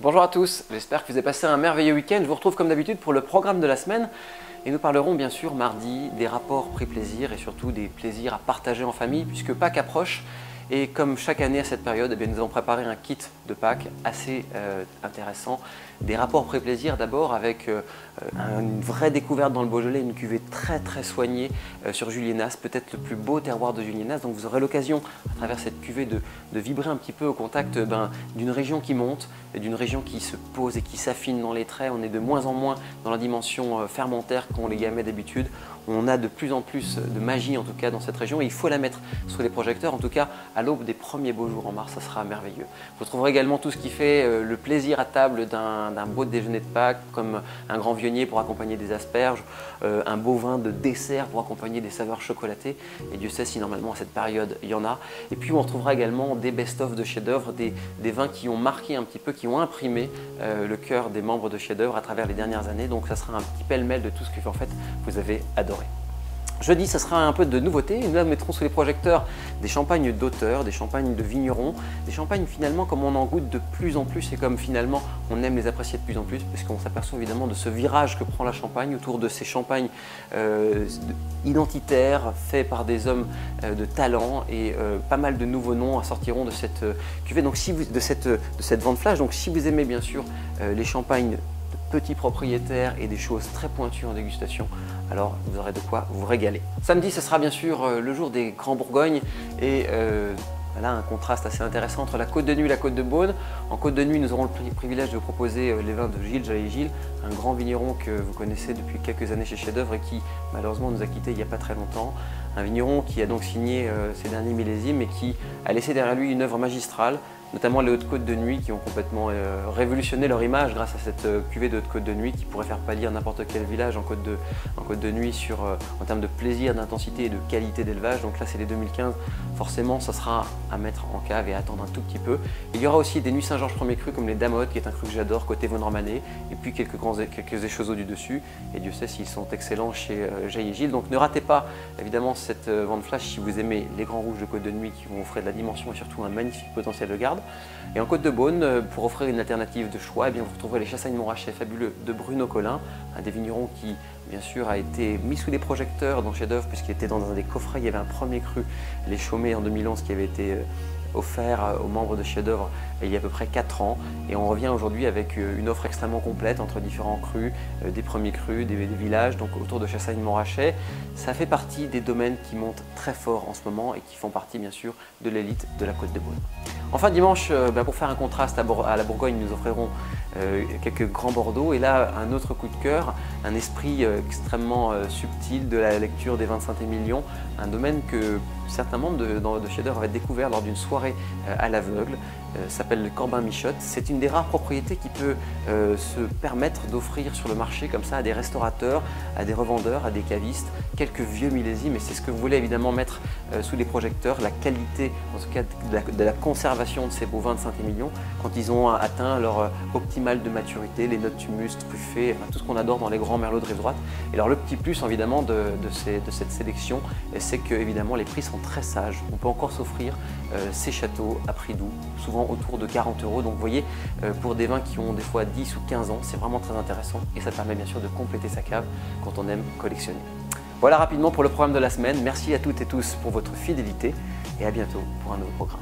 Bonjour à tous, j'espère que vous avez passé un merveilleux week-end. Je vous retrouve comme d'habitude pour le programme de la semaine et nous parlerons bien sûr mardi des rapports prix-plaisir et surtout des plaisirs à partager en famille puisque Pâques approche. Et comme chaque année à cette période, nous avons préparé un kit de Pâques assez intéressant. Des rapports pré-plaisir d'abord avec une vraie découverte dans le Beaujolais, une cuvée très soignée sur Juliénas, peut-être le plus beau terroir de Juliénas. Donc vous aurez l'occasion à travers cette cuvée de vibrer un petit peu au contact d'une région qui monte, d'une région qui se pose et qui s'affine dans les traits. On est de moins en moins dans la dimension fermentaire qu'on les gamait d'habitude. On a de plus en plus de magie en tout cas dans cette région et il faut la mettre sous les projecteurs. En tout cas, à l'aube des premiers beaux jours en mars, ça sera merveilleux. Vous trouverez également tout ce qui fait le plaisir à table d'un beau déjeuner de Pâques, comme un grand vionnier pour accompagner des asperges, un beau vin de dessert pour accompagner des saveurs chocolatées. Et Dieu sait si normalement à cette période il y en a. Et puis on retrouvera également des best-of de chefs-d'œuvre, des vins qui ont marqué un petit peu, qui ont imprimé le cœur des membres de chefs-d'œuvre à travers les dernières années. Donc ça sera un petit pêle-mêle de tout ce que en fait vous avez adoré. Jeudi, ça sera un peu de nouveauté. Nous mettrons sous les projecteurs des champagnes d'auteurs, des champagnes de vignerons, des champagnes finalement comme on en goûte de plus en plus et comme finalement on aime les apprécier de plus en plus parce qu'on s'aperçoit évidemment de ce virage que prend la Champagne autour de ces champagnes identitaires faits par des hommes de talent et pas mal de nouveaux noms sortiront de cette cuvée, donc de cette vente flash. Donc si vous aimez bien sûr les champagnes petits propriétaires et des choses très pointues en dégustation, alors vous aurez de quoi vous régaler. Samedi, ce sera bien sûr le jour des Grands Bourgognes et là un contraste assez intéressant entre la Côte de Nuit et la Côte de Beaune. En Côte de Nuit, nous aurons le privilège de vous proposer les vins de Gilles Jaillet-Gilles, un grand vigneron que vous connaissez depuis quelques années chez Chef-d'œuvre et qui malheureusement nous a quittés il n'y a pas très longtemps. Un vigneron qui a donc signé ses derniers millésimes et qui a laissé derrière lui une œuvre magistrale, notamment les Hautes-Côtes de Nuit qui ont complètement révolutionné leur image grâce à cette cuvée de Hautes-Côtes de Nuit qui pourrait faire pâlir n'importe quel village en Côte de Nuit en termes de plaisir, d'intensité et de qualité d'élevage. Donc là c'est les 2015, forcément ça sera à mettre en cave et à attendre un tout petit peu. Il y aura aussi des Nuits Saint-Georges premier cru comme les Damottes qui est un cru que j'adore côté Vosne-Romanée et puis quelques échezeaux du dessus et Dieu sait s'ils sont excellents chez Jaillet-Gilles. Donc ne ratez pas évidemment cette vente flash si vous aimez les Grands Rouges de Côte de Nuit qui vont offrir de la dimension et surtout un magnifique potentiel de garde. Et en Côte de Beaune, pour offrir une alternative de choix, vous retrouverez les Chassagne-Montrachet fabuleux de Bruno Collin, un des vignerons qui, bien sûr, a été mis sous les projecteurs dans Chef-d'œuvre puisqu'il était dans un des coffrets. Il y avait un premier cru, les Chaumet en 2011, qui avait été offert aux membres de Chef-d'œuvre il y a à peu près 4 ans. Et on revient aujourd'hui avec une offre extrêmement complète entre différents crus, des premiers crus, des villages, donc autour de Chassagne-Montrachet. Ça fait partie des domaines qui montent très fort en ce moment et qui font partie, bien sûr, de l'élite de la Côte de Beaune. Enfin dimanche, pour faire un contraste à la Bourgogne, nous offrirons quelques grands Bordeaux et là un autre coup de cœur, un esprit extrêmement subtil de la lecture des vins de Saint-Émilion, un domaine que certains membres de Chef-d'œuvre avaient découvert lors d'une soirée à l'aveugle, s'appelle le Corbin Michotte. C'est une des rares propriétés qui peut se permettre d'offrir sur le marché comme ça à des restaurateurs, à des revendeurs, à des cavistes, quelques vieux millésimes et c'est ce que vous voulez évidemment mettre sous les projecteurs, la qualité en tout cas de la conservation de ces beaux vins de Saint-Émilion quand ils ont atteint leur optimale de maturité, les notes humus, truffées, enfin, tout ce qu'on adore dans les grands merlots de rive droite. Et alors le petit plus évidemment de cette sélection, c'est que évidemment les prix sont très sages. On peut encore s'offrir ces châteaux à prix doux, souvent autour de 40 €. Donc vous voyez, pour des vins qui ont des fois 10 ou 15 ans, c'est vraiment très intéressant et ça permet bien sûr de compléter sa cave quand on aime collectionner. Voilà rapidement pour le programme de la semaine. Merci à toutes et tous pour votre fidélité et à bientôt pour un nouveau programme.